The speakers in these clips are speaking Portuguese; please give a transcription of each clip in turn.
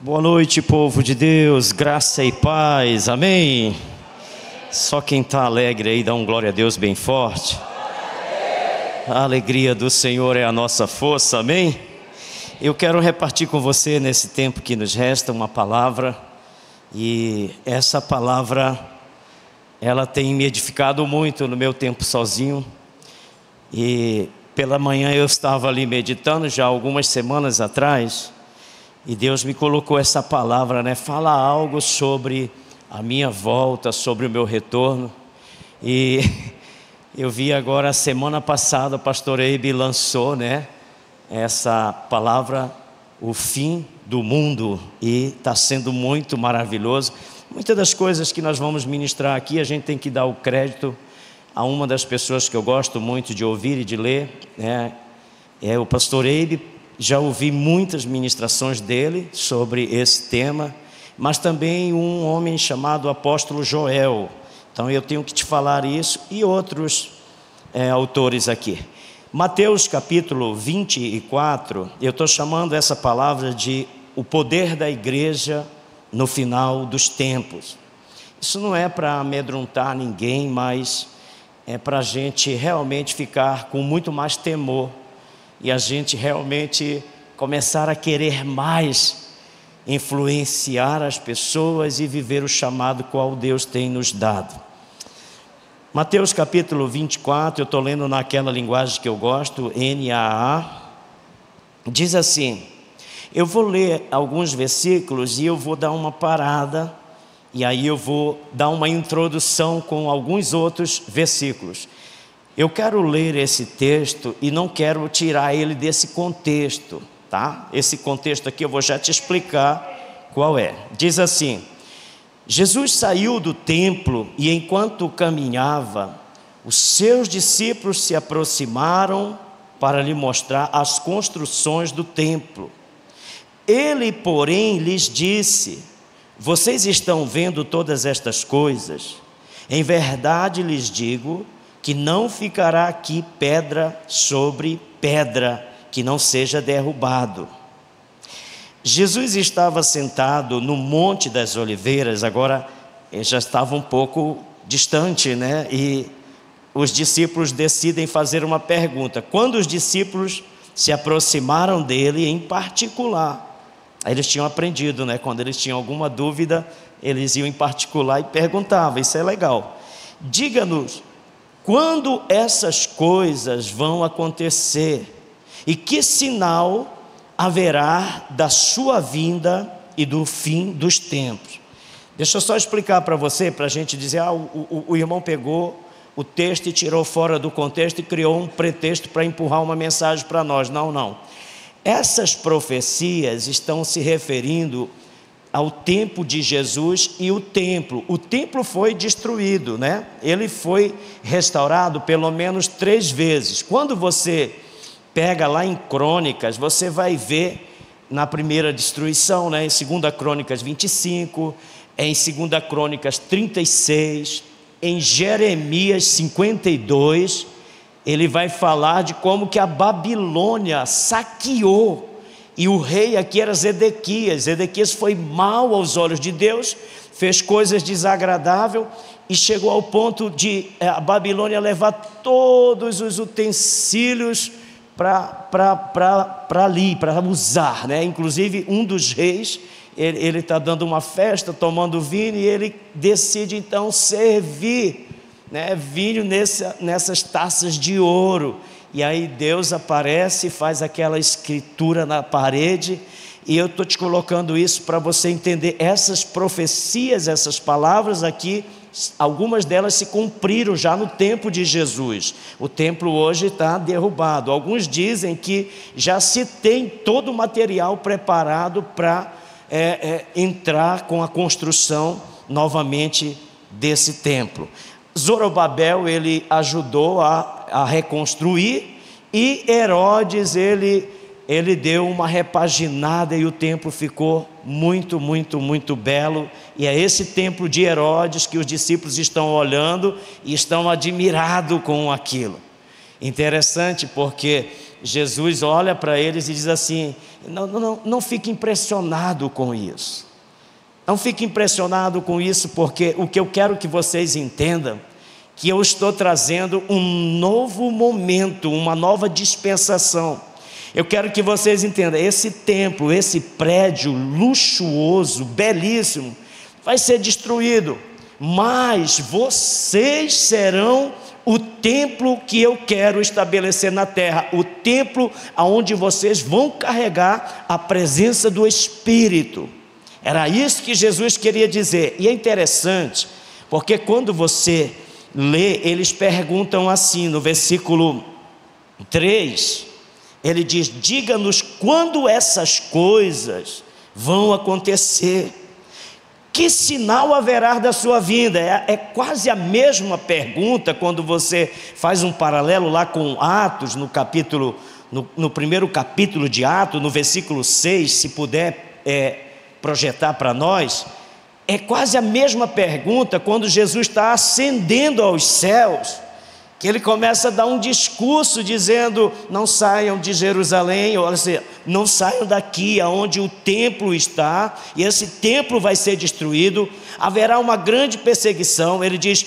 Boa noite, povo de Deus, graça e paz, amém? Só quem está alegre aí dá um glória a Deus bem forte. A alegria do Senhor é a nossa força, amém? Eu quero repartir com você nesse tempo que nos resta uma palavra. E essa palavra, ela tem me edificado muito no meu tempo sozinho. E pela manhã eu estava ali meditando já algumas semanas atrás. E Deus me colocou essa palavra, né? Fala algo sobre a minha volta, sobre o meu retorno. E eu vi agora, semana passada, o pastor Eibe lançou, né? Essa palavra, o fim do mundo. E está sendo muito maravilhoso. Muitas das coisas que nós vamos ministrar aqui, a gente tem que dar o crédito a uma das pessoas que eu gosto muito de ouvir e de ler, né? É o pastor Eibe. Já ouvi muitas ministrações dele sobre esse tema, mas também um homem chamado apóstolo Joel. Então eu tenho que te falar isso e outros autores aqui. Mateus capítulo 24, eu estou chamando essa palavra de o poder da igreja no final dos tempos. Isso não é para amedrontar ninguém, mas é para a gente realmente ficar com muito mais temor. E a gente realmente começar a querer mais influenciar as pessoas e viver o chamado qual Deus tem nos dado. Mateus capítulo 24, eu estou lendo naquela linguagem que eu gosto, NAA, diz assim, eu vou ler alguns versículos e eu vou dar uma parada, e aí eu vou dar uma introdução com alguns outros versículos. Eu quero ler esse texto e não quero tirar ele desse contexto, tá? Esse contexto aqui eu vou já te explicar qual é. Diz assim, Jesus saiu do templo e enquanto caminhava, os seus discípulos se aproximaram para lhe mostrar as construções do templo. Ele, porém, lhes disse, vocês estão vendo todas estas coisas? Em verdade lhes digo, que não ficará aqui pedra sobre pedra, que não seja derrubado. Jesus estava sentado no Monte das Oliveiras, agora ele já estava um pouco distante, né? E os discípulos decidem fazer uma pergunta. Quando os discípulos se aproximaram dele em particular, aí eles tinham aprendido, né? Quando eles tinham alguma dúvida, eles iam em particular e perguntavam, isso é legal. Diga-nos, quando essas coisas vão acontecer e que sinal haverá da sua vinda e do fim dos tempos? Deixa eu só explicar para você, para a gente dizer, o irmão pegou o texto e tirou fora do contexto e criou um pretexto para empurrar uma mensagem para nós. Não. Essas profecias estão se referindo ao tempo de Jesus e o templo foi destruído, né? Ele foi restaurado pelo menos 3 vezes. Quando você pega lá em Crônicas, você vai ver na primeira destruição, né? Em 2 Crônicas 25, em 2 Crônicas 36, em Jeremias 52, ele vai falar de como que a Babilônia saqueou. E o rei aqui era Zedequias. Zedequias foi mau aos olhos de Deus, fez coisas desagradáveis e chegou ao ponto de a Babilônia levar todos os utensílios para ali, para usar, né? Inclusive um dos reis, ele está dando uma festa, tomando vinho e ele decide então servir, né, vinho nessas taças de ouro. E aí Deus aparece e faz aquela escritura na parede. E eu estou te colocando isso para você entender essas profecias, essas palavras aqui. Algumas delas se cumpriram já no tempo de Jesus. O templo hoje está derrubado. Alguns dizem que já se tem todo o material preparado para entrar com a construção novamente desse templo. Zorobabel, ele ajudou a reconstruir, e Herodes, ele deu uma repaginada e o templo ficou muito belo. E é esse templo de Herodes que os discípulos estão olhando e estão admirados com aquilo. Interessante porque Jesus olha para eles e diz assim: não fique impressionado com isso. Não fique impressionado com isso, porque o que eu quero que vocês entendam, que eu estou trazendo um novo momento, uma nova dispensação. Eu quero que vocês entendam, esse templo, esse prédio luxuoso, belíssimo, vai ser destruído, mas vocês serão o templo que eu quero estabelecer na terra, o templo onde vocês vão carregar a presença do Espírito. Era isso que Jesus queria dizer. E é interessante, porque quando você lê, eles perguntam assim, no versículo 3, ele diz: diga-nos quando essas coisas vão acontecer, que sinal haverá da sua vinda? É quase a mesma pergunta quando você faz um paralelo lá com Atos, no primeiro capítulo de Atos, no versículo 6, se puder projetar para nós. É quase a mesma pergunta quando Jesus está ascendendo aos céus, que ele começa a dar um discurso dizendo: não saiam de Jerusalém, ou seja, não saiam daqui aonde o templo está, e esse templo vai ser destruído, haverá uma grande perseguição. Ele diz: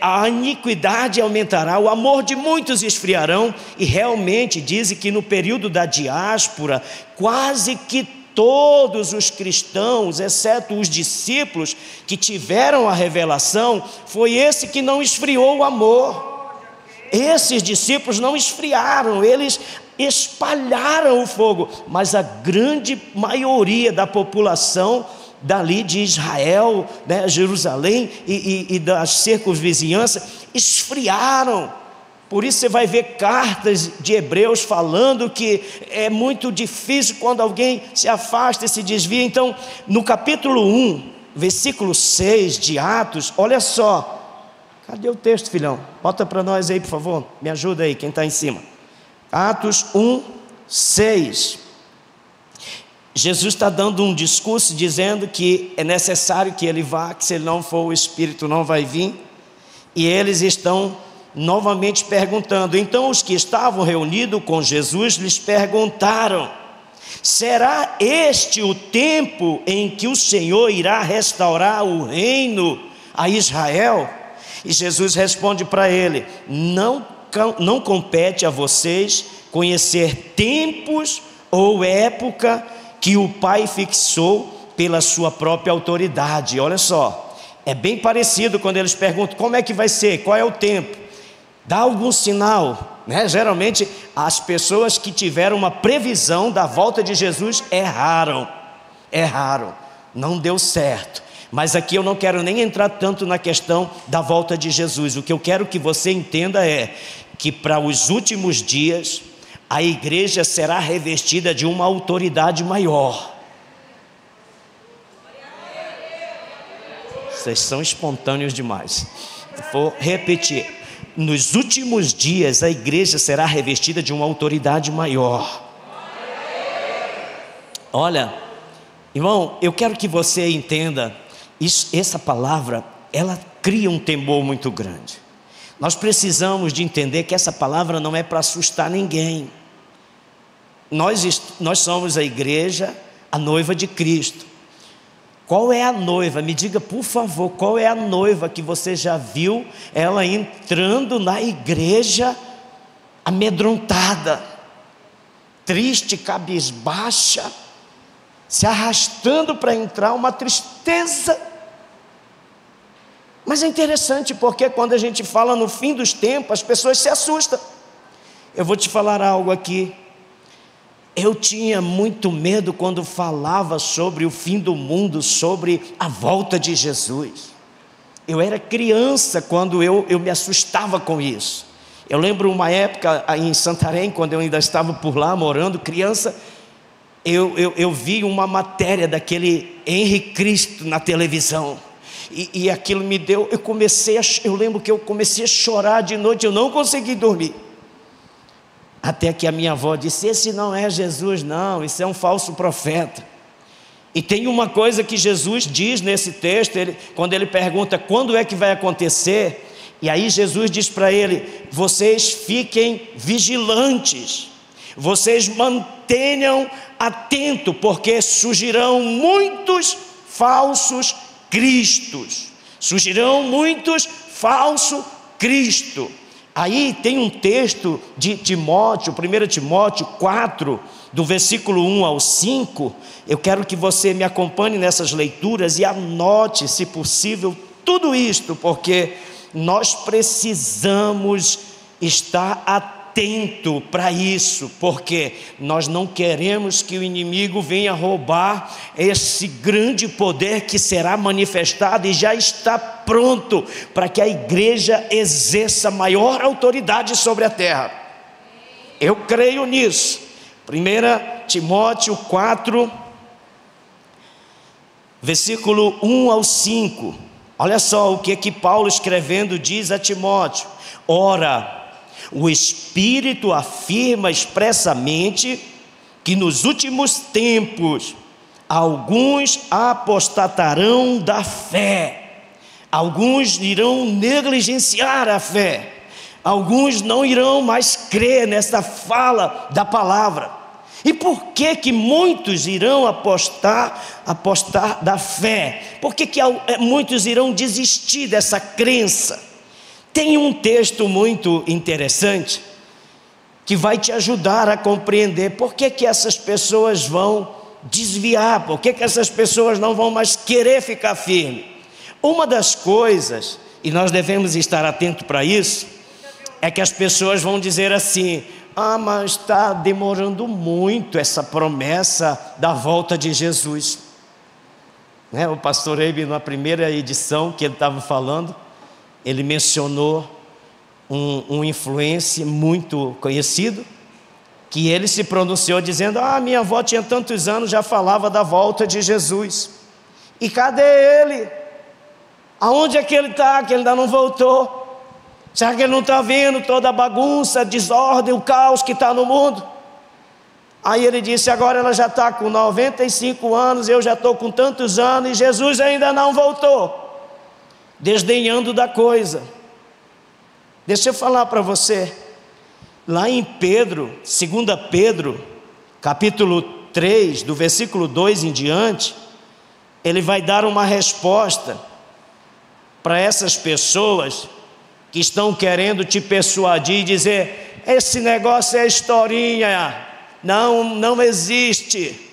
a iniquidade aumentará, o amor de muitos esfriarão, e realmente diz que no período da diáspora, quase que todos os cristãos, exceto os discípulos que tiveram a revelação, foi esse que não esfriou o amor. Esses discípulos não esfriaram, eles espalharam o fogo, mas a grande maioria da população dali de Israel, né, Jerusalém e das circunvizinhanças, esfriaram. Por isso você vai ver cartas de Hebreus falando que é muito difícil quando alguém se afasta e se desvia. Então, no capítulo 1, versículo 6 de Atos, olha só. Cadê o texto, filhão? Bota para nós aí, por favor. Me ajuda aí, quem está em cima. Atos 1, 6. Jesus está dando um discurso dizendo que é necessário que ele vá, que se ele não for, o Espírito não vai vir. E eles estão novamente perguntando. Então os que estavam reunidos com Jesus lhes perguntaram: será este o tempo em que o Senhor irá restaurar o reino a Israel? E Jesus responde para ele: não compete a vocês conhecer tempos ou época que o Pai fixou pela sua própria autoridade. Olha só, é bem parecido quando eles perguntam: como é que vai ser? Qual é o tempo? Dá algum sinal, né? Geralmente as pessoas que tiveram uma previsão da volta de Jesus erraram, não deu certo. Mas aqui eu não quero nem entrar tanto na questão da volta de Jesus. O que eu quero que você entenda é que para os últimos dias a igreja será revestida de uma autoridade maior. Vocês são espontâneos demais. Vou repetir. Nos últimos dias a igreja será revestida de uma autoridade maior. Olha, irmão, eu quero que você entenda essa palavra, ela cria um temor muito grande. Nós precisamos de entender que essa palavra não é para assustar ninguém. Nós somos a igreja, a noiva de Cristo. Qual é a noiva? Me diga, por favor, qual é a noiva que você já viu ela entrando na igreja amedrontada, triste, cabisbaixa, se arrastando para entrar, uma tristeza? Mas é interessante, porque quando a gente fala no fim dos tempos, as pessoas se assustam. Eu vou te falar algo aqui. Eu tinha muito medo quando falava sobre o fim do mundo, sobre a volta de Jesus. Eu era criança quando eu me assustava com isso. Eu lembro uma época em Santarém, quando eu ainda estava por lá morando, criança, eu vi uma matéria daquele Henri Cristo na televisão. E aquilo me deu, eu lembro que eu comecei a chorar de noite, eu não consegui dormir. Até que a minha avó disse: esse não é Jesus não, isso é um falso profeta. E tem uma coisa que Jesus diz nesse texto, quando ele pergunta quando é que vai acontecer, e aí Jesus diz para ele: vocês fiquem vigilantes, vocês mantenham atento, porque surgirão muitos falsos cristos. Surgirão muitos falsos cristos. Aí tem um texto de Timóteo, 1 Timóteo 4, do versículo 1 ao 5. Eu quero que você me acompanhe nessas leituras e anote, se possível, tudo isto, porque nós precisamos estar atento para isso, porque nós não queremos que o inimigo venha roubar esse grande poder que será manifestado e já está pronto para que a igreja exerça maior autoridade sobre a terra. Eu creio nisso. 1 Timóteo 4, versículo 1 ao 5. Olha só o que Paulo escrevendo diz a Timóteo: ora, o Espírito afirma expressamente que nos últimos tempos alguns apostatarão da fé, alguns irão negligenciar a fé, alguns não irão mais crer nessa fala da palavra. E por que muitos irão apostar da fé? Por que muitos irão desistir dessa crença? Tem um texto muito interessante que vai te ajudar a compreender por que essas pessoas vão desviar, por que essas pessoas não vão mais querer ficar firme. Uma das coisas, e nós devemos estar atentos para isso, é que as pessoas vão dizer assim: mas está demorando muito essa promessa da volta de Jesus. O pastor Eibe, na primeira edição que ele estava falando, ele mencionou um influencer muito conhecido, que ele se pronunciou dizendo: minha avó tinha tantos anos, já falava da volta de Jesus. E cadê ele? Aonde é que ele está, que ele ainda não voltou? Será que ele não está vendo toda a bagunça, a desordem, o caos que está no mundo? Aí ele disse: agora ela já está com 95 anos, eu já estou com tantos anos e Jesus ainda não voltou. Desdenhando da coisa. Deixa eu falar para você, lá em Pedro, 2 Pedro, capítulo 3, do versículo 2 em diante, ele vai dar uma resposta para essas pessoas que estão querendo te persuadir e dizer: esse negócio é historinha, não existe.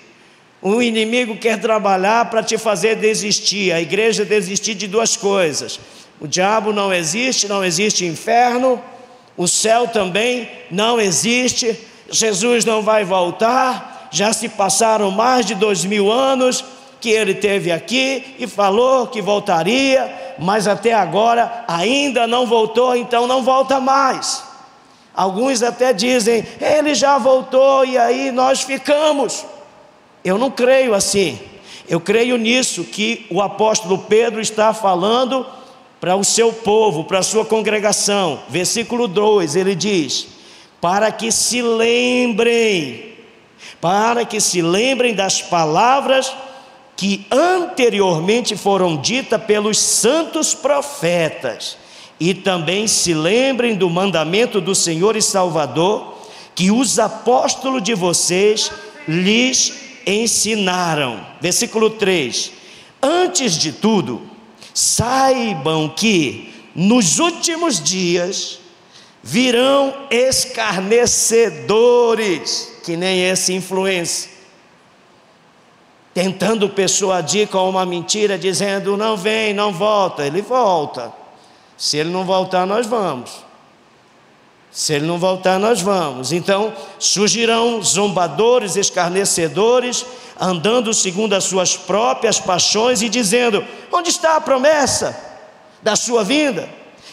O inimigo quer trabalhar para te fazer desistir, a igreja desistir de duas coisas: o diabo não existe inferno, o céu também não existe, Jesus não vai voltar, já se passaram mais de 2000 anos que ele esteve aqui e falou que voltaria, mas até agora ainda não voltou, então não volta mais. Alguns até dizem: ele já voltou e aí nós ficamos. Eu não creio assim. Eu creio nisso que o apóstolo Pedro está falando para o seu povo, para a sua congregação. Versículo 2, ele diz: para que se lembrem das palavras que anteriormente foram ditas pelos santos profetas, e também se lembrem do mandamento do Senhor e Salvador, que os apóstolos de vocês lhes ensinaram. Versículo 3: antes de tudo, saibam que nos últimos dias virão escarnecedores, que nem esse influencer, tentando persuadir com uma mentira, dizendo: não vem, não volta. Ele volta. Se ele não voltar, nós vamos. Se ele não voltar, nós vamos. Então surgirão zombadores, escarnecedores, andando segundo as suas próprias paixões e dizendo: onde está a promessa da sua vinda?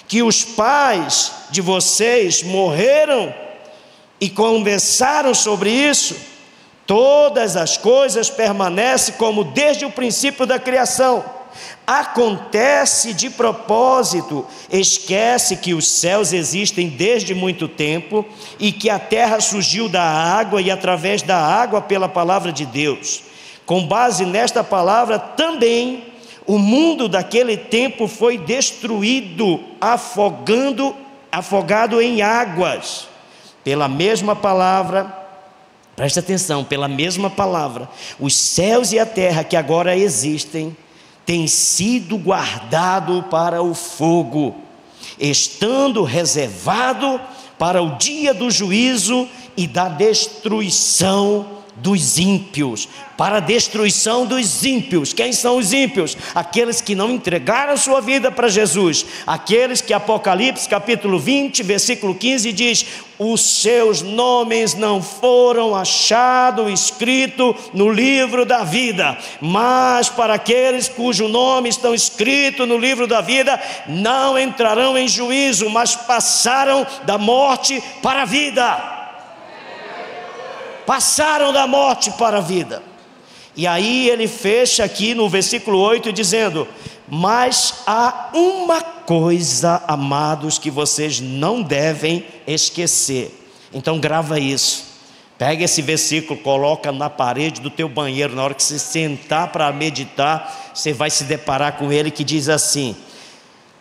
Que os pais de vocês morreram e conversaram sobre isso. Todas as coisas permanecem como desde o princípio da criação. Acontece de propósito, esquece que os céus existem desde muito tempo e que a terra surgiu da água e através da água pela palavra de Deus. Com base nesta palavra também o mundo daquele tempo foi destruído, afogado em águas. Pela mesma palavra Presta atenção, pela mesma palavra, os céus e a terra que agora existem, têm sido guardados para o fogo, estando reservado para o dia do juízo e da destruição dos ímpios. Para a destruição dos ímpios. Quem são os ímpios? Aqueles que não entregaram sua vida para Jesus, aqueles que Apocalipse capítulo 20 versículo 15 diz: os seus nomes não foram achados escritos no livro da vida, mas para aqueles cujo nome estão escritos no livro da vida, não entrarão em juízo, mas passaram da morte para a vida. Passaram da morte para a vida. E aí ele fecha aqui no versículo 8 dizendo: mas há uma coisa, amados, que vocês não devem esquecer. Então grava isso, pega esse versículo, coloca na parede do teu banheiro. Na hora que você sentar para meditar, você vai se deparar com ele, que diz assim: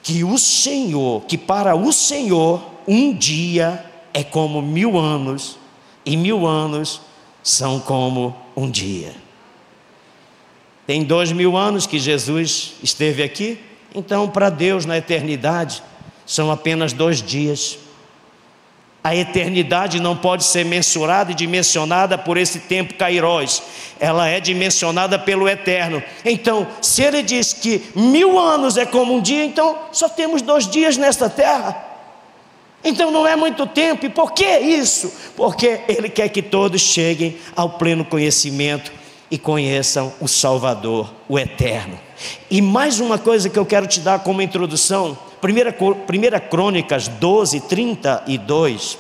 que o Senhor, que para o Senhor um dia é como 1000 anos, e 1000 anos são como um dia. Tem 2000 anos que Jesus esteve aqui, então para Deus na eternidade são apenas 2 dias. A eternidade não pode ser mensurada e dimensionada por esse tempo kairós, ela é dimensionada pelo eterno. Então, se ele diz que 1000 anos é como um dia, então só temos 2 dias nesta terra. Então não é muito tempo. E por que isso? Porque ele quer que todos cheguem ao pleno conhecimento e conheçam o Salvador, o Eterno. E mais uma coisa que eu quero te dar como introdução, 1 Crônicas 12:32.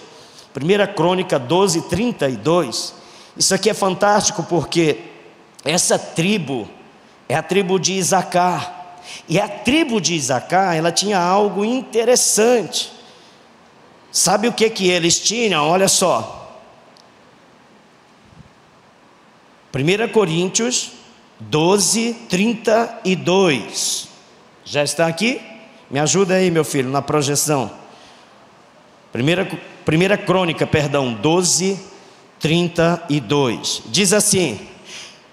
1 Crônica 12:32. Isso aqui é fantástico, porque essa tribo é a tribo de Isacar. E a tribo de Isacar, ela tinha algo interessante. Sabe o que eles tinham? Olha só, 1 Coríntios 12:32. Já está aqui? Me ajuda aí, meu filho, na projeção. 1 Crônica, 12:32. Diz assim: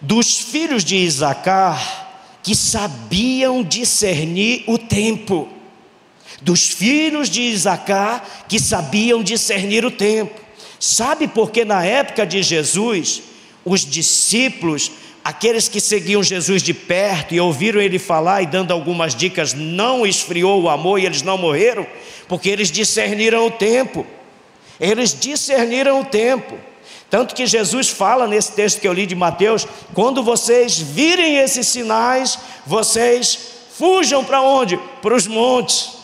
dos filhos de Isacar que sabiam discernir o tempo. Dos filhos de Isacar que sabiam discernir o tempo. Sabe por que na época de Jesus, os discípulos, aqueles que seguiam Jesus de perto e ouviram ele falar e dando algumas dicas, não esfriou o amor e eles não morreram? Porque eles discerniram o tempo. Eles discerniram o tempo. Tanto que Jesus fala nesse texto que eu li de Mateus: quando vocês virem esses sinais, vocês fujam para onde? Para os montes.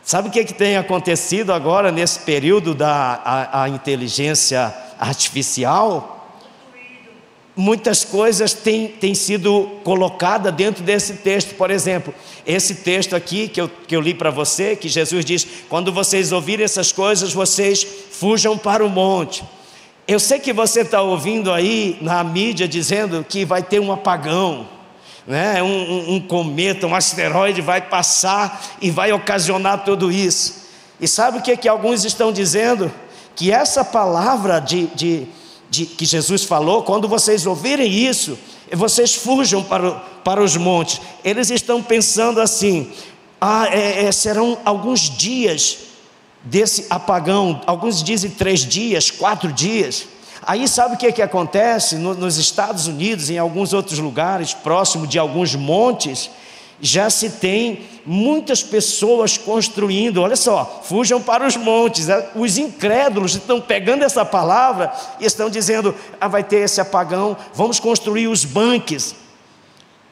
Sabe o que tem acontecido agora nesse período da inteligência artificial? Muitas coisas têm sido colocadas dentro desse texto. Por exemplo, esse texto aqui que eu li para você, que Jesus diz: quando vocês ouvirem essas coisas, vocês fujam para o monte. Eu sei que você está ouvindo aí na mídia dizendo que vai ter um apagão, né? Um cometa, um asteroide vai passar e vai ocasionar tudo isso. E sabe o que alguns estão dizendo? Que essa palavra que Jesus falou, quando vocês ouvirem isso, vocês fujam para os montes. Eles estão pensando assim: serão alguns dias desse apagão. Alguns dizem 3 dias, 4 dias. Aí sabe o que acontece? Nos Estados Unidos, em alguns outros lugares, próximo de alguns montes, já se tem muitas pessoas construindo. Olha só, fujam para os montes. Os incrédulos estão pegando essa palavra e estão dizendo: vai ter esse apagão, vamos construir os bunkers.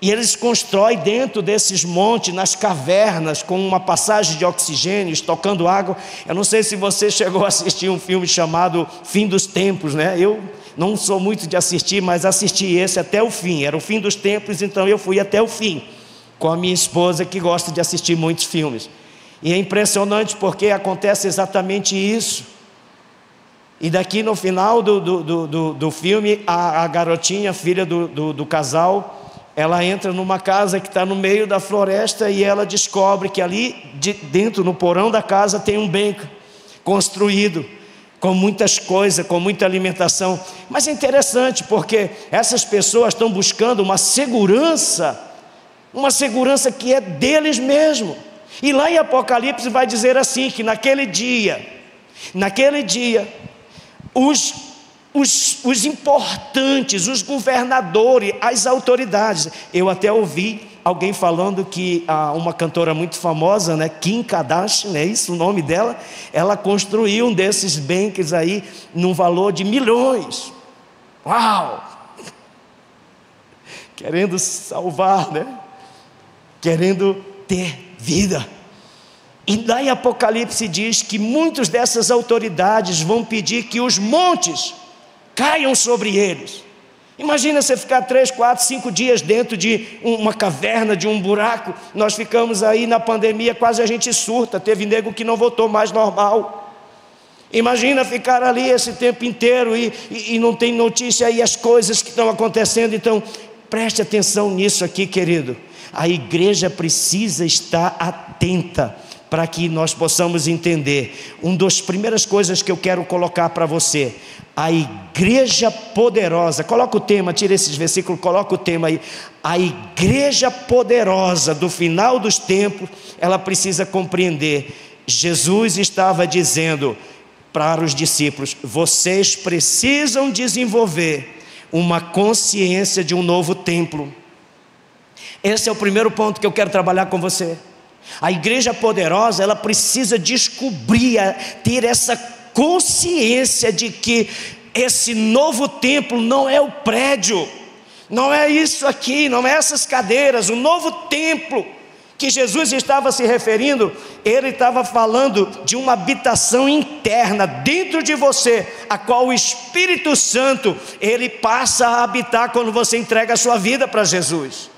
E eles constroem dentro desses montes, nas cavernas, com uma passagem de oxigênio, estocando água. Eu não sei se você chegou a assistir um filme chamado Fim dos Tempos, né? Eu não sou muito de assistir, mas assisti esse até o fim. Era o fim dos tempos, então eu fui até o fim, com a minha esposa, que gosta de assistir muitos filmes. E é impressionante, porque acontece exatamente isso. E daqui no final do filme, a garotinha, filha do casal, ela entra numa casa que está no meio da floresta e ela descobre que ali dentro, no porão da casa, tem um bunker construído com muitas coisas, com muita alimentação. Mas é interessante, porque essas pessoas estão buscando uma segurança que é deles mesmos. E lá em Apocalipse vai dizer assim, que naquele dia, os importantes, os governadores, as autoridades. Eu até ouvi alguém falando que uma cantora muito famosa, né, Kim Kardashian, é isso o nome dela, ela construiu um desses banks aí, num valor de milhões. Uau! Querendo salvar, né? Querendo ter vida. E lá em Apocalipse diz que muitas dessas autoridades vão pedir que os montes caiam sobre eles. Imagina você ficar 3, 4, 5 dias dentro de uma caverna, de um buraco. Nós ficamos aí na pandemia, quase a gente surta. Teve nego que não voltou mais normal. Imagina ficar ali esse tempo inteiro e não tem notícia aí as coisas que estão acontecendo. Então preste atenção nisso aqui, querido. A igreja precisa estar atenta para que nós possamos entender. Uma das primeiras coisas que eu quero colocar para você: a igreja poderosa. Coloca o tema, tira esses versículos, coloca o tema aí. A igreja poderosa do final dos tempos, ela precisa compreender. Jesus estava dizendo para os discípulos: vocês precisam desenvolver uma consciência de um novo templo. Esse é o primeiro ponto que eu quero trabalhar com você. A igreja poderosa, ela precisa descobrir, ter essa consciência de que esse novo templo não é o prédio, não é isso aqui, não é essas cadeiras. O novo templo que Jesus estava se referindo, ele estava falando de uma habitação interna dentro de você, a qual o Espírito Santo, ele passa a habitar quando você entrega a sua vida para Jesus.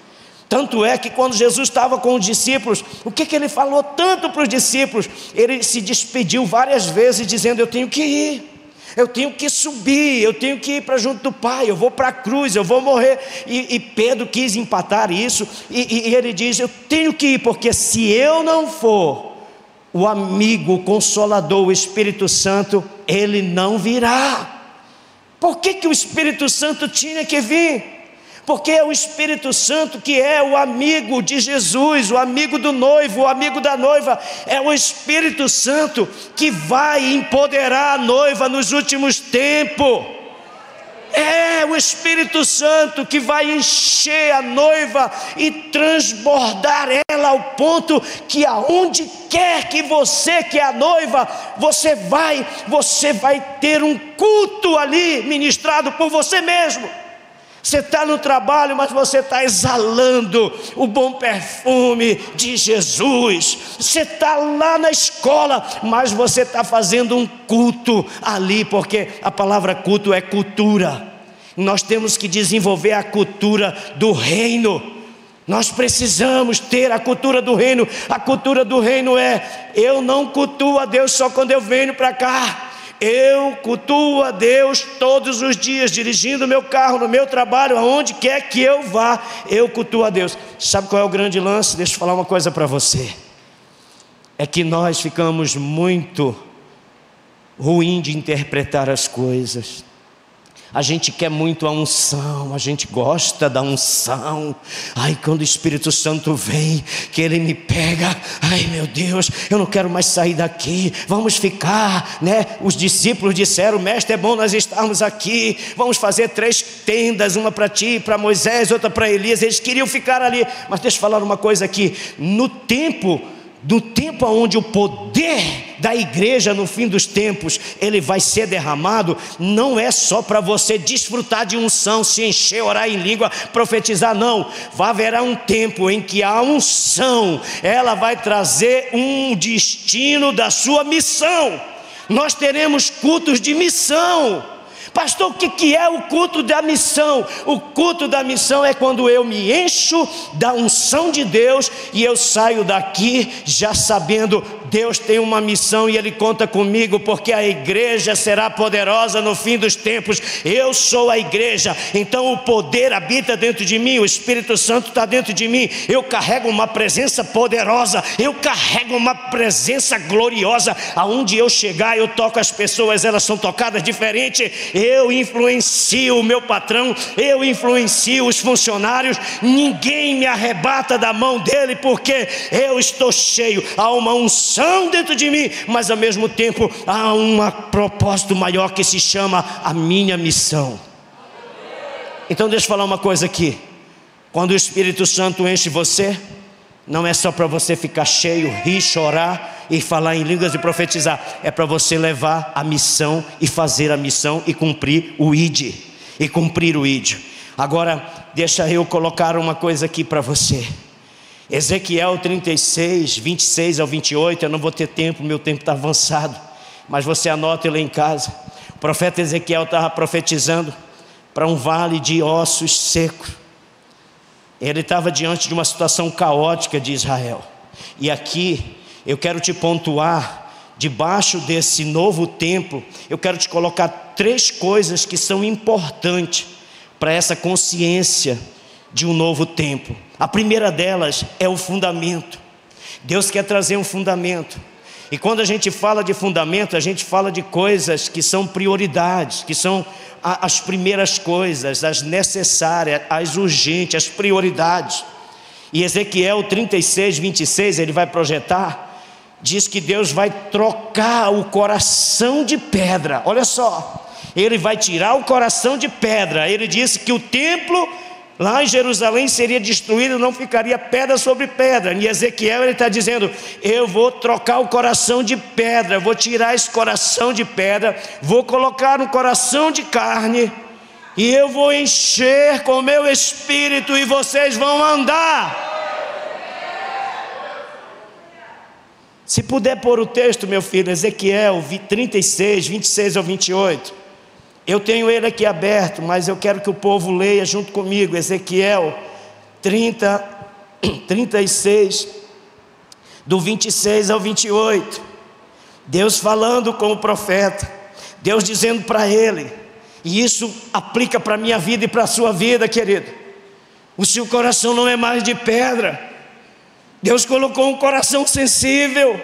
Tanto é que quando Jesus estava com os discípulos, o que ele falou tanto para os discípulos? Ele se despediu várias vezes dizendo: eu tenho que ir, eu tenho que subir, eu tenho que ir para junto do Pai, eu vou para a cruz, eu vou morrer. E Pedro quis empatar isso, e ele diz: eu tenho que ir, porque se eu não for, o amigo, o consolador, o Espírito Santo, ele não virá. Por que o Espírito Santo tinha que vir? Porque é o Espírito Santo que é o amigo de Jesus, o amigo do noivo, o amigo da noiva. É o Espírito Santo que vai empoderar a noiva nos últimos tempos. É o Espírito Santo que vai encher a noiva e transbordar ela ao ponto que aonde quer que você, que é a noiva, você vai ter um culto ali ministrado por você mesmo. Você está no trabalho, mas você está exalando o bom perfume de Jesus. Você está lá na escola, mas você está fazendo um culto ali, porque a palavra culto é cultura. Nós temos que desenvolver a cultura do reino. Nós precisamos ter a cultura do reino. A cultura do reino é: eu não cultuo a Deus só quando eu venho para cá. Eu cultuo a Deus todos os dias, dirigindo meu carro, no meu trabalho, aonde quer que eu vá, eu cultuo a Deus. Sabe qual é o grande lance? Deixa eu falar uma coisa para você. É que nós ficamos muito ruim de interpretar as coisas. A gente quer muito a unção, a gente gosta da unção. Ai, quando o Espírito Santo vem, que ele me pega, ai meu Deus, eu não quero mais sair daqui, vamos ficar, né? Os discípulos disseram: mestre, é bom nós estarmos aqui, vamos fazer 3 tendas, uma para ti, para Moisés, outra para Elias. Eles queriam ficar ali, mas deixa eu falar uma coisa aqui. No tempo onde o poder da igreja no fim dos tempos, ele vai ser derramado, não é só para você desfrutar de unção, se encher, orar em língua, profetizar, não. Vai haver um tempo em que a unção, ela vai trazer um destino da sua missão. Nós teremos cultos de missão. Pastor, o que é o culto da missão? O culto da missão é quando eu me encho da unção de Deus e eu saio daqui já sabendo, Deus tem uma missão e Ele conta comigo, porque a igreja será poderosa no fim dos tempos. Eu sou a igreja, então o poder habita dentro de mim, o Espírito Santo está dentro de mim. Eu carrego uma presença poderosa, eu carrego uma presença gloriosa. Aonde eu chegar, eu toco as pessoas, elas são tocadas diferente. Eu influencio o meu patrão, eu influencio os funcionários. Ninguém me arrebata da mão dele, porque eu estou cheio. Há uma unção dentro de mim, mas ao mesmo tempo há um propósito maior que se chama a minha missão. Então deixa eu falar uma coisa aqui. Quando o Espírito Santo enche você, não é só para você ficar cheio, rir, chorar e falar em línguas e profetizar. É para você levar a missão e fazer a missão e cumprir o ID. E cumprir o ID. Agora, deixa eu colocar uma coisa aqui para você. Ezequiel 36, 26 ao 28. Eu não vou ter tempo, meu tempo está avançado. Mas você anota ele em casa. O profeta Ezequiel estava profetizando para um vale de ossos secos. Ele estava diante de uma situação caótica de Israel. E aqui eu quero te pontuar, debaixo desse novo templo, eu quero te colocar 3 coisas que são importantes para essa consciência de um novo templo. A primeira delas é o fundamento. Deus quer trazer um fundamento. E quando a gente fala de fundamento, a gente fala de coisas que são prioridades, que são as primeiras coisas, as necessárias, as urgentes, as prioridades. E Ezequiel 36, 26, ele vai projetar, diz que Deus vai trocar o coração de pedra. Olha só, Ele vai tirar o coração de pedra. Ele disse que o templo lá em Jerusalém seria destruído, não ficaria pedra sobre pedra. Em Ezequiel ele está dizendo, eu vou trocar o coração de pedra, vou tirar esse coração de pedra, vou colocar um coração de carne, e eu vou encher com o meu espírito, e vocês vão andar. Se puder pôr o texto, meu filho, Ezequiel 36, 26 ao 28. Eu tenho ele aqui aberto, mas eu quero que o povo leia junto comigo. Ezequiel 36, do 26 ao 28. Deus falando com o profeta, Deus dizendo para ele, e isso aplica para a minha vida e para a sua vida, querido. O seu coração não é mais de pedra. Deus colocou um coração sensível.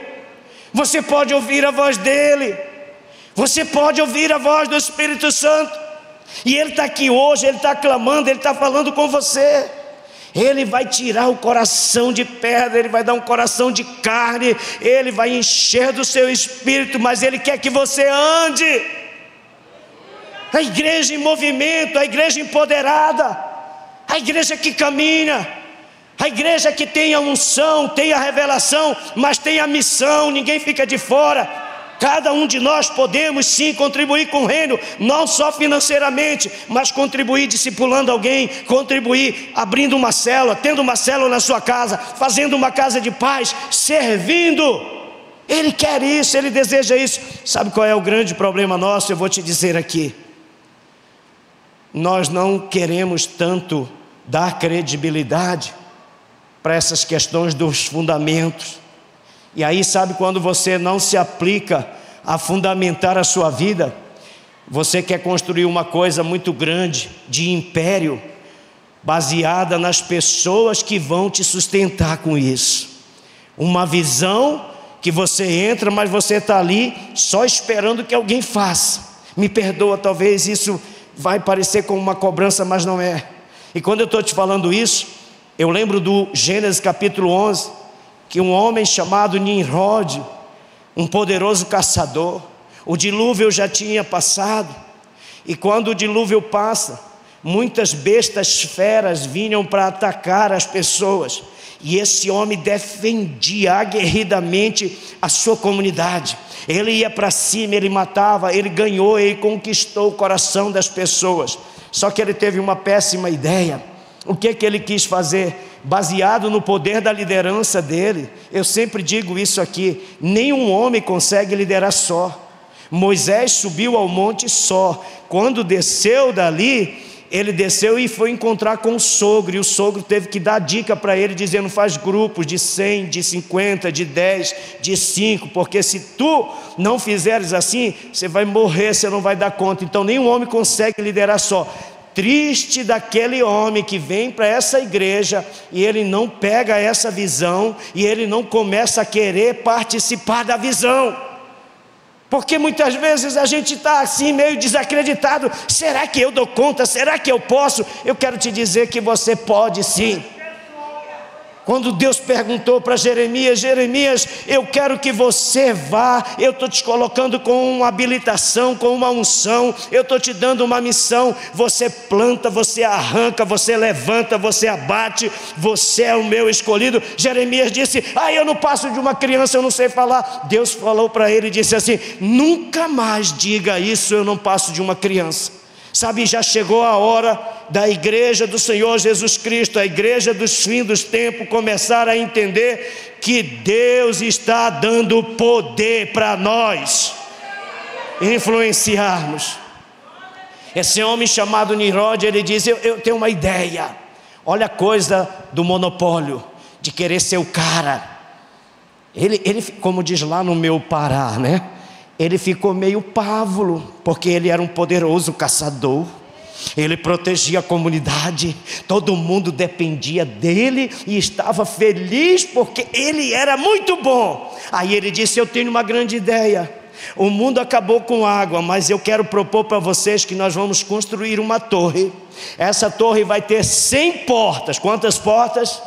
Você pode ouvir a voz dele. Você pode ouvir a voz do Espírito Santo. E Ele está aqui hoje, Ele está clamando, Ele está falando com você. Ele vai tirar o coração de pedra, Ele vai dar um coração de carne, Ele vai encher do seu espírito, mas Ele quer que você ande. A igreja em movimento, a igreja empoderada, a igreja que caminha, a igreja que tem a unção, tem a revelação, mas tem a missão, ninguém fica de fora. Cada um de nós podemos sim contribuir com o reino, não só financeiramente, mas contribuir discipulando alguém, contribuir abrindo uma célula, tendo uma célula na sua casa, fazendo uma casa de paz, servindo. Ele quer isso, Ele deseja isso. Sabe qual é o grande problema nosso? Eu vou te dizer aqui. Nós não queremos tanto dar credibilidade para essas questões dos fundamentos. E aí, sabe, quando você não se aplica a fundamentar a sua vida, você quer construir uma coisa muito grande, de império, baseada nas pessoas que vão te sustentar com isso. Uma visão que você entra, mas você está ali só esperando que alguém faça. Me perdoa, talvez isso vai parecer como uma cobrança, mas não é. E quando eu estou te falando isso, eu lembro do Gênesis capítulo 11, que um homem chamado Nimrod, um poderoso caçador, o dilúvio já tinha passado, e quando o dilúvio passa, muitas bestas feras vinham para atacar as pessoas, e esse homem defendia aguerridamente a sua comunidade. Ele ia para cima, ele matava, ele ganhou, ele conquistou o coração das pessoas. Só que ele teve uma péssima ideia. O que ele quis fazer? Baseado no poder da liderança dele. Eu sempre digo isso aqui, nenhum homem consegue liderar só. Moisés subiu ao monte só. Quando desceu dali, ele desceu e foi encontrar com o sogro, e o sogro teve que dar dica para ele, dizendo: faz grupos de 100, de 50, de 10, de 5, porque se tu não fizeres assim, você vai morrer, você não vai dar conta. Então nenhum homem consegue liderar só. Triste daquele homem que vem para essa igreja e ele não pega essa visão, e ele não começa a querer participar da visão. Porque muitas vezes a gente está assim meio desacreditado. Será que eu dou conta? Será que eu posso? Eu quero te dizer que você pode sim. Quando Deus perguntou para Jeremias: Jeremias, eu quero que você vá, eu estou te colocando com uma habilitação, com uma unção, eu estou te dando uma missão. Você planta, você arranca, você levanta, você abate, você é o meu escolhido. Jeremias disse: eu não passo de uma criança, eu não sei falar. Deus falou para ele e disse assim: nunca mais diga isso, eu não passo de uma criança. Sabe, já chegou a hora da igreja do Senhor Jesus Cristo, a igreja dos fins dos tempos, começar a entender que Deus está dando poder para nós influenciarmos. Esse homem chamado Nimrod, ele diz: eu tenho uma ideia. Olha a coisa do monopólio, de querer ser o cara. Ele, como diz lá no meu Pará, né? Ele ficou meio pávulo, porque ele era um poderoso caçador. Ele protegia a comunidade, todo mundo dependia dele e estava feliz porque ele era muito bom. Aí ele disse: eu tenho uma grande ideia. O mundo acabou com água, mas eu quero propor para vocês que nós vamos construir uma torre. Essa torre vai ter 100 portas. Quantas portas?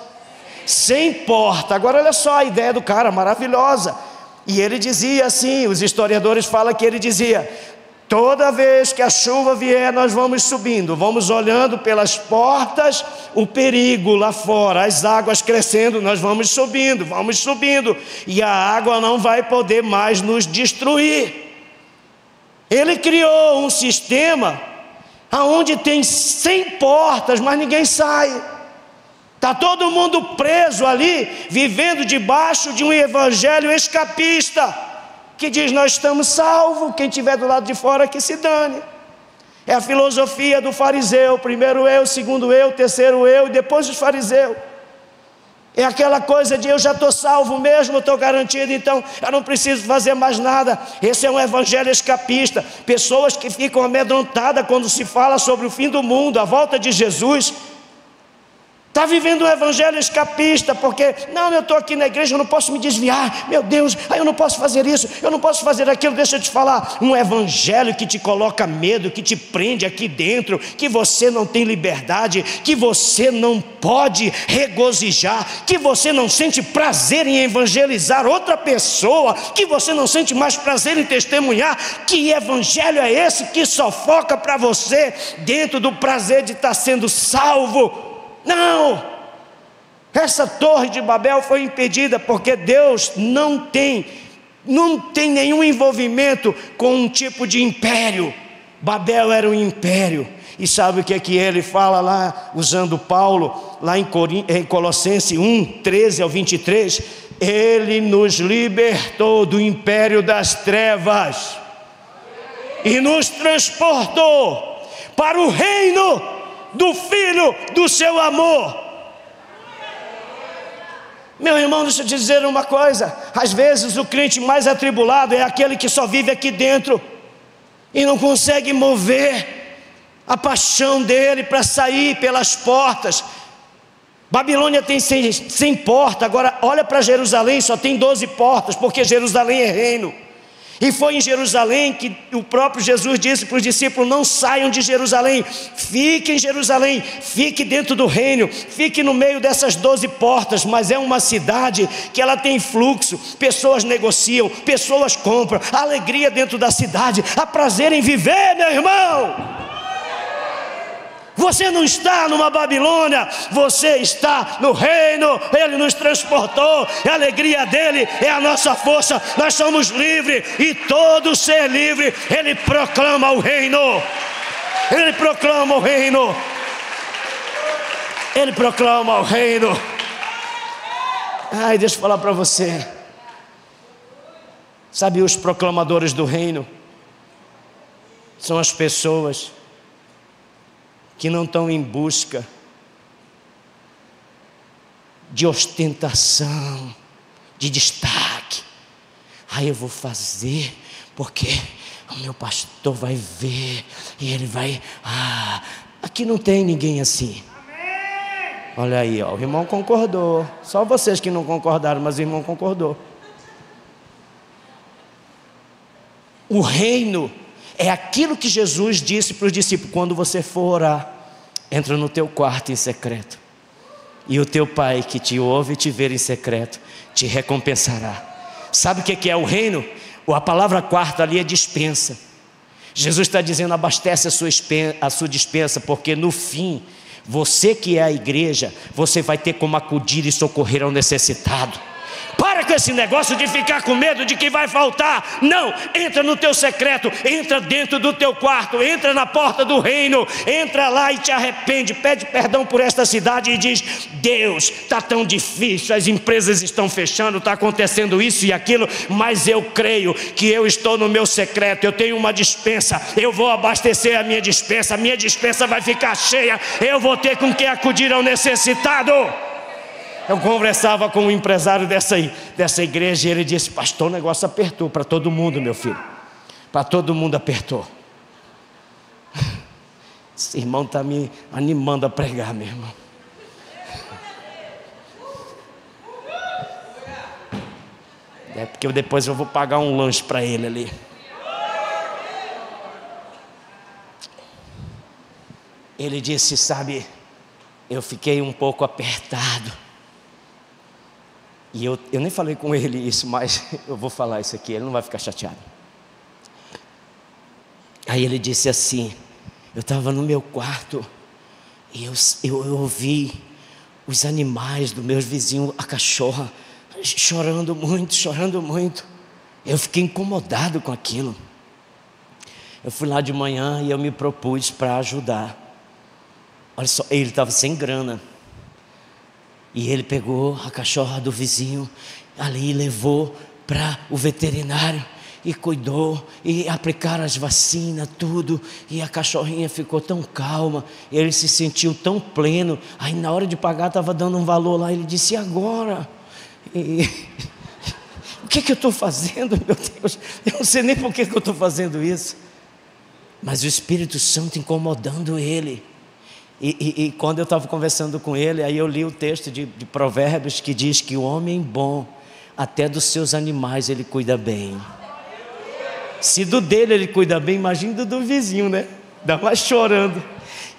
100 portas. Agora olha só a ideia do cara, maravilhosa. E ele dizia assim, os historiadores falam que ele dizia: toda vez que a chuva vier, nós vamos subindo, vamos olhando pelas portas o perigo lá fora, as águas crescendo, nós vamos subindo, e a água não vai poder mais nos destruir. Ele criou um sistema onde tem 100 portas, mas ninguém sai. Está todo mundo preso ali, vivendo debaixo de um evangelho escapista, que diz: nós estamos salvos, quem estiver do lado de fora que se dane. É a filosofia do fariseu: primeiro eu, segundo eu, terceiro eu, e depois os fariseus. É aquela coisa de: eu já estou salvo mesmo, eu estou garantido, então eu não preciso fazer mais nada. Esse é um evangelho escapista. Pessoas que ficam amedrontadas quando se fala sobre o fim do mundo, a volta de Jesus. Está vivendo um evangelho escapista, porque: não, eu estou aqui na igreja, eu não posso me desviar, meu Deus, eu não posso fazer isso, eu não posso fazer aquilo. Deixa eu te falar, um evangelho que te coloca medo, que te prende aqui dentro, que você não tem liberdade, que você não pode regozijar, que você não sente prazer em evangelizar outra pessoa, que você não sente mais prazer em testemunhar. Que evangelho é esse que só foca para você dentro do prazer de estar sendo salvo? Não, essa torre de Babel foi impedida porque Deus não tem nenhum envolvimento com um tipo de império. Babel era um império. E sabe o que é que ele fala lá, usando Paulo, lá em Colossenses 1, 13 ao 23? Ele nos libertou do império das trevas e nos transportou para o reino do Filho do seu amor. Meu irmão, deixa eu te dizer uma coisa: às vezes o crente mais atribulado é aquele que só vive aqui dentro e não consegue mover a paixão dele para sair pelas portas. Babilônia tem 100 portas, agora olha para Jerusalém, só tem 12 portas, porque Jerusalém é reino. E foi em Jerusalém que o próprio Jesus disse para os discípulos: não saiam de Jerusalém, fique em Jerusalém, fique dentro do reino, fique no meio dessas 12 portas. Mas é uma cidade que ela tem fluxo, pessoas negociam, pessoas compram, há alegria dentro da cidade, há prazer em viver, meu irmão. Você não está numa Babilônia, você está no reino. Ele nos transportou, a alegria dele é a nossa força. Nós somos livres, e todo ser livre, ele proclama o reino. Ele proclama o reino. Ele proclama o reino. Ai, deixa eu falar para você. Sabe, os proclamadores do reino, são as pessoas que não estão em busca de ostentação, de destaque. Eu vou fazer porque o meu pastor vai ver e ele vai... aqui não tem ninguém assim. Olha aí, ó, o irmão concordou. Só vocês que não concordaram, mas o irmão concordou. O reino é aquilo que Jesus disse para os discípulos: quando você for orar, entra no teu quarto em secreto, e o teu pai que te ouve e te ver em secreto te recompensará. Sabe o que é o reino? A palavra quarto ali é dispensa. Jesus está dizendo: abastece a sua dispensa, porque no fim, você que é a igreja, você vai ter como acudir e socorrer ao necessitado. Para com esse negócio de ficar com medo de que vai faltar. Não, entra no teu secreto, entra dentro do teu quarto, entra na porta do reino, entra lá e te arrepende, pede perdão por esta cidade e diz: Deus, está tão difícil, as empresas estão fechando, está acontecendo isso e aquilo, mas eu creio que eu estou no meu secreto, eu tenho uma dispensa, eu vou abastecer a minha dispensa vai ficar cheia, eu vou ter com quem acudir ao necessitado. Eu conversava com um empresário dessa igreja e ele disse: pastor, o negócio apertou para todo mundo, meu filho. Para todo mundo apertou. Esse irmão está me animando a pregar, meu irmão. É porque depois eu vou pagar um lanche para ele ali. Ele disse: sabe, eu fiquei um pouco apertado. E eu nem falei com ele isso, mas eu vou falar isso aqui, ele não vai ficar chateado. Aí ele disse assim: eu estava no meu quarto e eu ouvi os animais dos meus vizinhos, a cachorra, chorando muito. Eu fiquei incomodado com aquilo. Eu fui lá de manhã e eu me propus para ajudar. Olha só, ele estava sem grana. E ele pegou a cachorra do vizinho ali, levou para o veterinário e cuidou, e aplicaram as vacinas, tudo. E a cachorrinha ficou tão calma, ele se sentiu tão pleno. Aí na hora de pagar estava dando um valor lá, ele disse: e agora? O que eu estou fazendo, meu Deus? Eu não sei nem por que eu estou fazendo isso. Mas o Espírito Santo incomodando ele. E quando eu estava conversando com ele, aí eu li o texto de Provérbios que diz que o homem bom, até dos seus animais ele cuida bem. Se do dele ele cuida bem, imagina do vizinho, né? Dá mais chorando.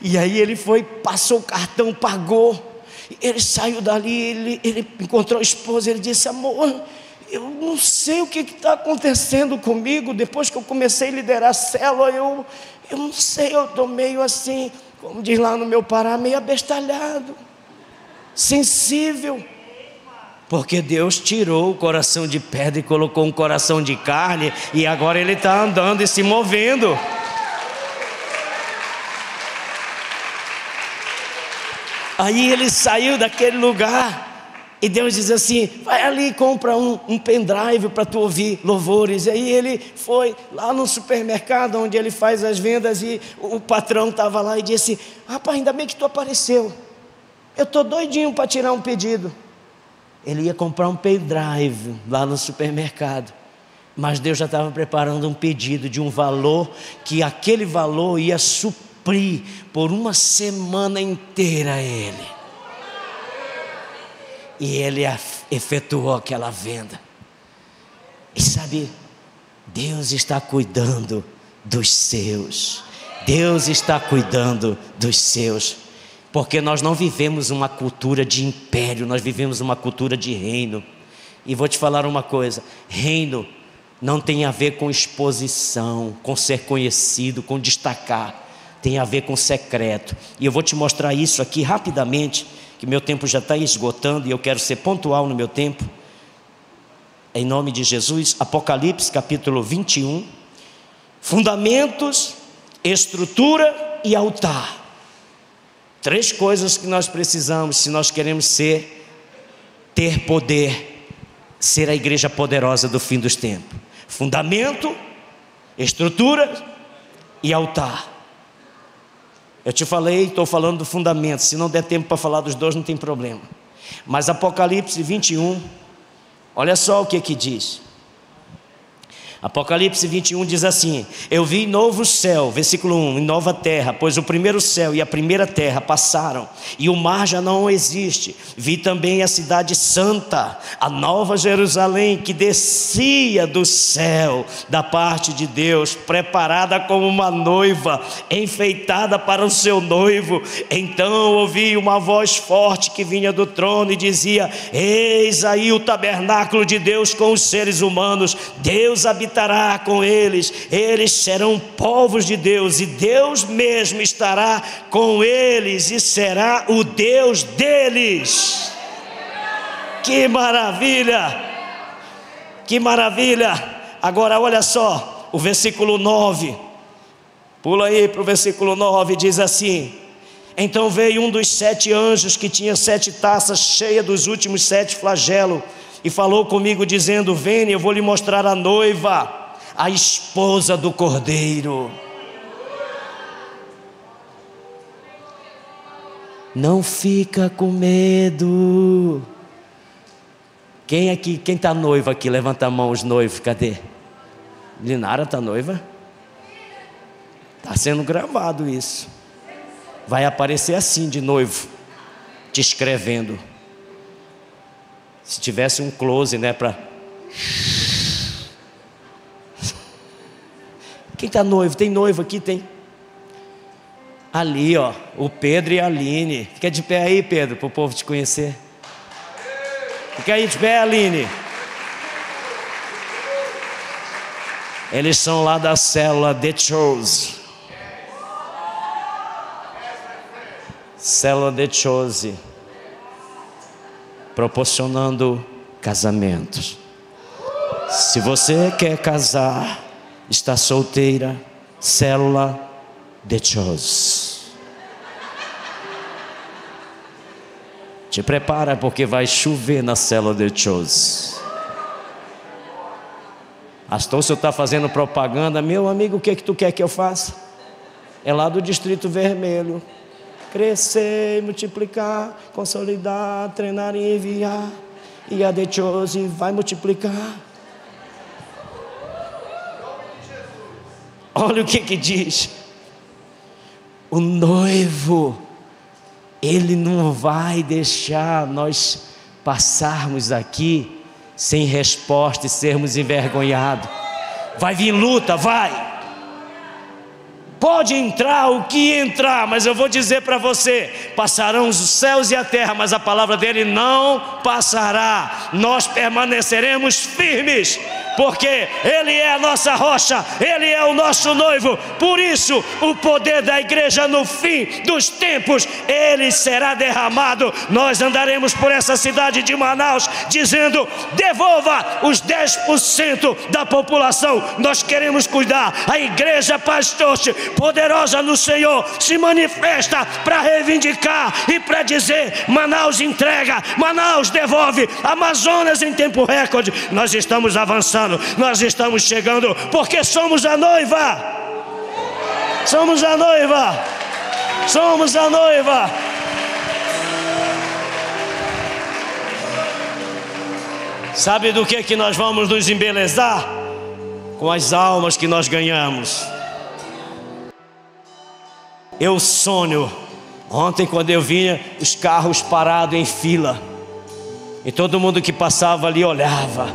E aí ele foi, passou o cartão, pagou. Ele saiu dali, ele encontrou a esposa, ele disse: amor, eu não sei o que está acontecendo comigo. Depois que eu comecei a liderar a célula, eu não sei, eu estou meio assim, como diz lá no meu Pará, meio abestalhado, sensível, porque Deus tirou o coração de pedra e colocou um coração de carne, e agora ele está andando e se movendo. Aí ele saiu daquele lugar e Deus diz assim: vai ali e compra um pendrive para tu ouvir louvores. E aí ele foi lá no supermercado onde ele faz as vendas, e o patrão estava lá e disse: rapaz, ainda bem que tu apareceu, eu estou doidinho para tirar um pedido. Ele ia comprar um pendrive lá no supermercado, mas Deus já estava preparando um pedido de um valor, que aquele valor ia suprir por uma semana inteira ele. E ele efetuou aquela venda. E sabe, Deus está cuidando dos seus. Deus está cuidando dos seus. Porque nós não vivemos uma cultura de império, nós vivemos uma cultura de reino. E vou te falar uma coisa: reino não tem a ver com exposição, com ser conhecido, com destacar. Tem a ver com secreto. E eu vou te mostrar isso aqui rapidamente, que meu tempo já está esgotando e eu quero ser pontual no meu tempo. Em nome de Jesus. Apocalipse capítulo 21. Fundamentos, estrutura e altar. 3 coisas que nós precisamos se nós queremos ter poder, ser a igreja poderosa do fim dos tempos: fundamento, estrutura e altar. Eu te falei, estou falando do fundamento. Se não der tempo para falar dos dois, não tem problema. Mas Apocalipse 21, olha só o que diz. Apocalipse 21 diz assim: eu vi novo céu, versículo 1, e nova terra, pois o primeiro céu e a primeira terra passaram, e o mar já não existe. Vi também a cidade santa, a nova Jerusalém, que descia do céu, da parte de Deus, preparada como uma noiva, enfeitada para o seu noivo. Então ouvi uma voz forte que vinha do trono e dizia: eis aí o tabernáculo de Deus com os seres humanos. Deus habitará com eles, eles serão povos de Deus, e Deus mesmo estará com eles e será o Deus deles. Que maravilha! Que maravilha! Agora olha só, o versículo 9, pula aí para o versículo 9, diz assim: então veio um dos 7 anjos que tinha 7 taças cheias dos últimos 7 flagelos, e falou comigo dizendo: vem, eu vou lhe mostrar a noiva, a esposa do Cordeiro. Não fica com medo. Quem aqui, quem está noiva aqui? Levanta a mão, os noivos, cadê? Linara está noiva? Está sendo gravado isso. Vai aparecer assim de noivo, te escrevendo. Se tivesse um close, né, para... Quem está noivo? Tem noivo aqui? Tem. Ali, ó, o Pedro e a Aline. Fica de pé aí, Pedro, para o povo te conhecer. Fica aí de pé, Aline. Eles são lá da célula The Chose. Célula The Chose, proporcionando casamentos. Se você quer casar, está solteira, célula The Chose. Te prepara, porque vai chover na célula The Chose. Astôncio está fazendo propaganda. Meu amigo, o que tu quer que eu faça? É lá do Distrito Vermelho. Crescer, multiplicar, consolidar, treinar e enviar. E a The Chose vai multiplicar. Olha o que diz. O noivo, ele não vai deixar nós passarmos aqui sem resposta e sermos envergonhados. Vai vir luta, vai. Pode entrar o que entrar, mas eu vou dizer para você: passarão os céus e a terra, mas a palavra dele não passará. Nós permaneceremos firmes, porque ele é a nossa rocha, ele é o nosso noivo. Por isso o poder da igreja no fim dos tempos, ele será derramado. Nós andaremos por essa cidade de Manaus dizendo: devolva os 10% da população. Nós queremos cuidar. A igreja Pastor, poderosa no Senhor, se manifesta para reivindicar e para dizer: Manaus entrega, Manaus devolve, Amazonas em tempo recorde. Nós estamos avançando, nós estamos chegando, porque somos a noiva. Somos a noiva. Somos a noiva. Sabe do que nós vamos nos embelezar? Com as almas que nós ganhamos. Eu sonho, ontem quando eu vinha, os carros parados em fila, e todo mundo que passava ali olhava.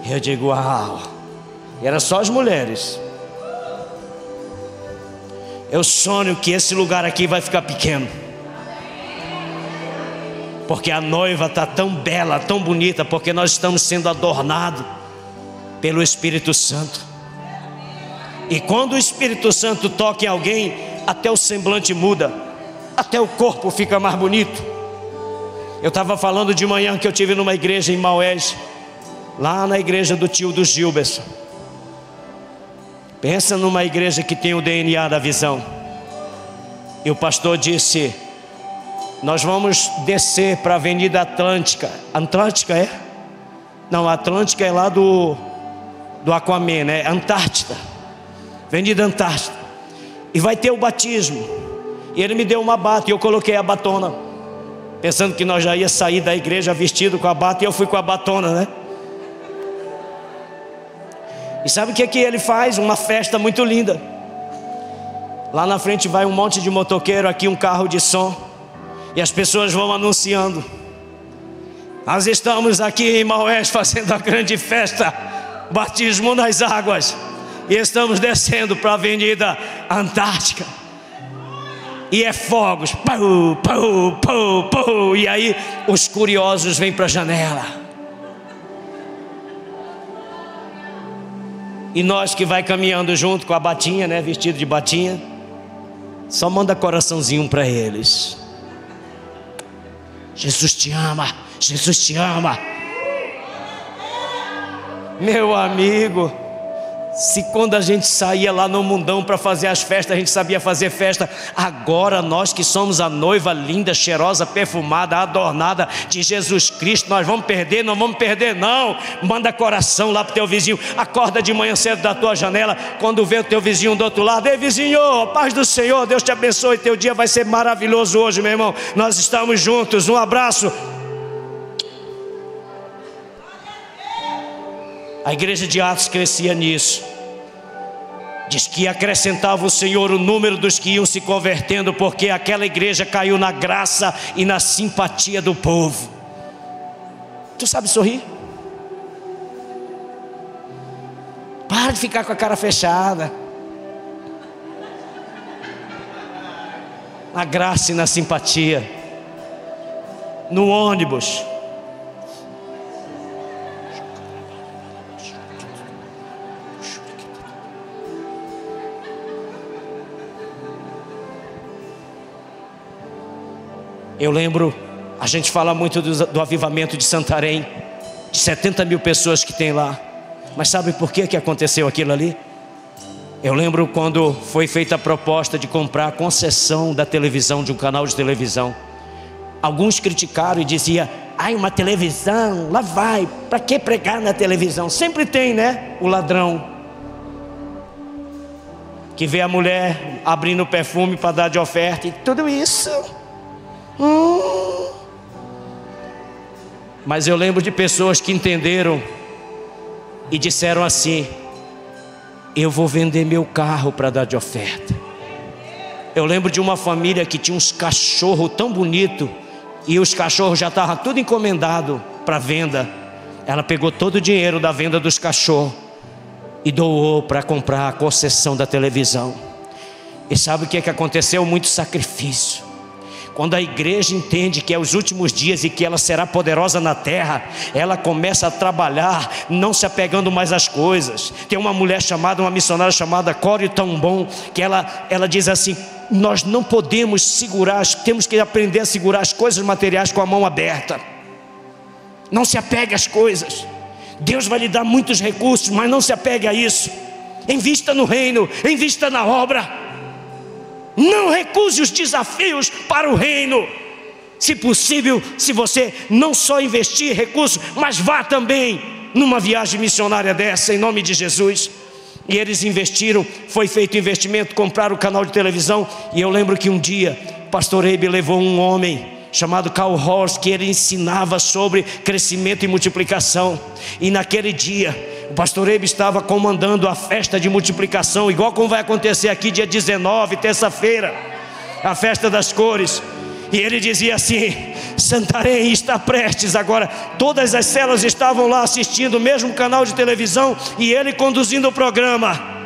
Eu digo: uau. E era só as mulheres. Eu sonho que esse lugar aqui vai ficar pequeno, porque a noiva está tão bela, tão bonita, porque nós estamos sendo adornados pelo Espírito Santo. E quando o Espírito Santo toca em alguém, até o semblante muda, até o corpo fica mais bonito. Eu estava falando de manhã que eu estive numa igreja em Maués, lá na igreja do tio do Gilberson. Pensa numa igreja que tem o DNA da visão. E o pastor disse: nós vamos descer para a Avenida Atlântica. Atlântica é? Não, a Atlântica é lá do Aquaman, né? Antártida. Avenida Antártida. e vai ter o batismo. E ele me deu uma bata e eu coloquei a batona, pensando que nós já ia sair da igreja vestido com a bata, e eu fui com a batona, né? E sabe o que ele faz? Uma festa muito linda. Lá na frente vai um monte de motoqueiro, aqui um carro de som, e as pessoas vão anunciando: nós estamos aqui em Maués fazendo a grande festa, batismo nas águas, e estamos descendo para a Avenida Antártica, e é fogos, pau, pau, pau, pau. E aí os curiosos vêm para a janela, e nós que vai caminhando junto com a batinha, né, vestido de batinha, só manda coraçãozinho para eles: Jesus te ama, Jesus te ama. Meu amigo, se quando a gente saía lá no mundão para fazer as festas, a gente sabia fazer festa, agora nós que somos a noiva linda, cheirosa, perfumada, adornada de Jesus Cristo, nós vamos perder? Não vamos perder não. Manda coração lá pro teu vizinho, acorda de manhã cedo da tua janela, quando vê o teu vizinho do outro lado: ei vizinho, paz do Senhor, Deus te abençoe, teu dia vai ser maravilhoso hoje, meu irmão, nós estamos juntos, um abraço. A igreja de Atos crescia nisso. Diz que acrescentava o Senhor o número dos que iam se convertendo, porque aquela igreja caiu na graça e na simpatia do povo. Tu sabe sorrir? Para de ficar com a cara fechada. Na graça e na simpatia. No ônibus. Eu lembro, a gente fala muito do avivamento de Santarém, de 70 mil pessoas que tem lá. Mas sabe por que aconteceu aquilo ali? Eu lembro quando foi feita a proposta de comprar a concessão da televisão, de um canal de televisão. Alguns criticaram e diziam: ai, uma televisão, lá vai, para que pregar na televisão? Sempre tem, né, o ladrão que vê a mulher abrindo perfume para dar de oferta e tudo isso. Mas eu lembro de pessoas que entenderam e disseram assim: eu vou vender meu carro para dar de oferta. Eu lembro de uma família que tinha uns cachorros tão bonitos, e os cachorros já estavam tudo encomendado para venda. Ela pegou todo o dinheiro da venda dos cachorros e doou para comprar a concessão da televisão. E sabe o que aconteceu? Muito sacrifício. Quando a igreja entende que é os últimos dias e que ela será poderosa na terra, ela começa a trabalhar, não se apegando mais às coisas. Tem uma mulher chamada, uma missionária chamada Corey Tombon, que ela diz assim: nós não podemos segurar, temos que aprender a segurar as coisas materiais com a mão aberta. Não se apegue às coisas. Deus vai lhe dar muitos recursos, mas não se apegue a isso. Invista no reino, invista na obra. Não recuse os desafios para o reino. Se possível, se você não só investir recursos, mas vá também numa viagem missionária dessa, em nome de Jesus. E eles investiram, foi feito investimento, compraram o canal de televisão. E eu lembro que um dia o pastor Eibe levou um homem chamado Carl Horst, que ele ensinava sobre crescimento e multiplicação. E naquele dia o pastor Eibe estava comandando a festa de multiplicação, igual como vai acontecer aqui dia 19, terça-feira, a festa das cores. E ele dizia assim: Santarém está prestes agora. Todas as células estavam lá assistindo o mesmo canal de televisão, e ele conduzindo o programa.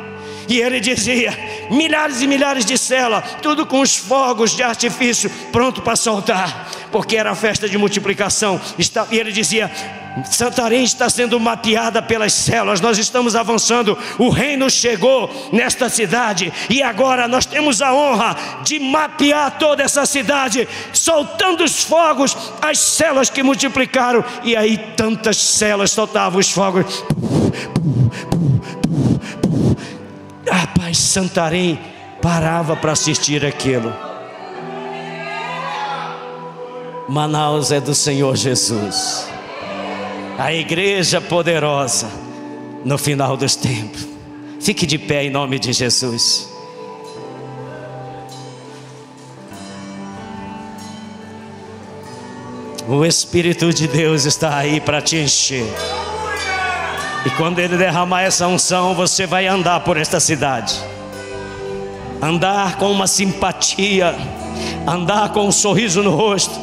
E ele dizia: milhares e milhares de células, tudo com os fogos de artifício pronto para soltar, porque era a festa de multiplicação. E ele dizia: Santarém está sendo mapeada pelas células, nós estamos avançando, o reino chegou nesta cidade, e agora nós temos a honra de mapear toda essa cidade, soltando os fogos, as células que multiplicaram. E aí tantas células soltavam os fogos. Rapaz, Santarém parava para assistir aquilo. Manaus é do Senhor Jesus, a igreja poderosa no final dos tempos. Fique de pé em nome de Jesus. O Espírito de Deus está aí para te encher. E quando Ele derramar essa unção, você vai andar por esta cidade, andar com uma simpatia, andar com um sorriso no rosto,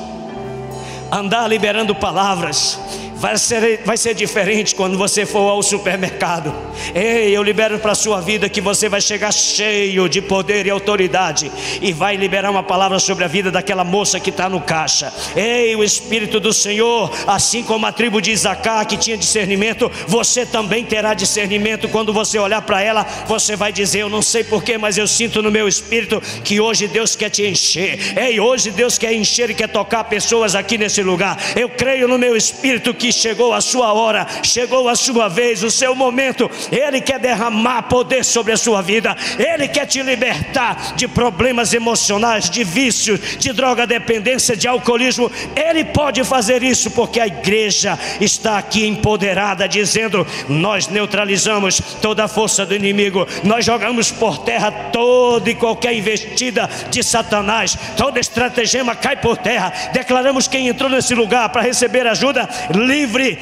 andar liberando palavras. Vai ser diferente quando você for ao supermercado. Ei, eu libero para a sua vida que você vai chegar cheio de poder e autoridade, e vai liberar uma palavra sobre a vida daquela moça que está no caixa. Ei, o Espírito do Senhor, assim como a tribo de Isacar que tinha discernimento, você também terá discernimento. Quando você olhar para ela, você vai dizer: eu não sei porquê, mas eu sinto no meu espírito que hoje Deus quer te encher. Ei, hoje Deus quer encher e quer tocar pessoas aqui nesse lugar. Eu creio no meu espírito que chegou a sua hora, chegou a sua vez, o seu momento. Ele quer derramar poder sobre a sua vida. Ele quer te libertar de problemas emocionais, de vícios, de droga dependência, de alcoolismo. Ele pode fazer isso porque a igreja está aqui empoderada, dizendo: nós neutralizamos toda a força do inimigo, nós jogamos por terra toda e qualquer investida de Satanás, toda estratagema cai por terra. Declaramos quem entrou nesse lugar para receber ajuda livre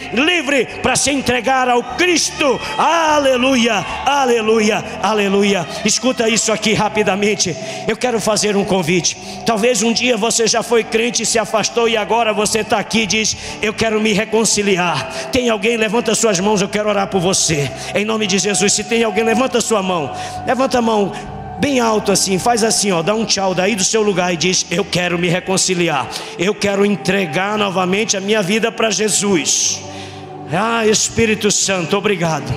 para se entregar ao Cristo. Aleluia, aleluia, aleluia. Escuta isso aqui rapidamente. Eu quero fazer um convite. Talvez um dia você já foi crente e se afastou, e agora você está aqui e diz: eu quero me reconciliar. Tem alguém? Levanta suas mãos, eu quero orar por você, em nome de Jesus. Se tem alguém, levanta sua mão. Levanta a mão bem alto assim, faz assim, ó, dá um tchau daí do seu lugar e diz: eu quero me reconciliar, eu quero entregar novamente a minha vida para Jesus. Ah, Espírito Santo, obrigado,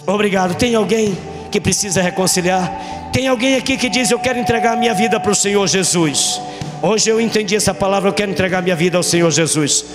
obrigado. Tem alguém que precisa reconciliar? Tem alguém aqui que diz: eu quero entregar a minha vida para o Senhor Jesus? Hoje eu entendi essa palavra, eu quero entregar minha vida ao Senhor Jesus.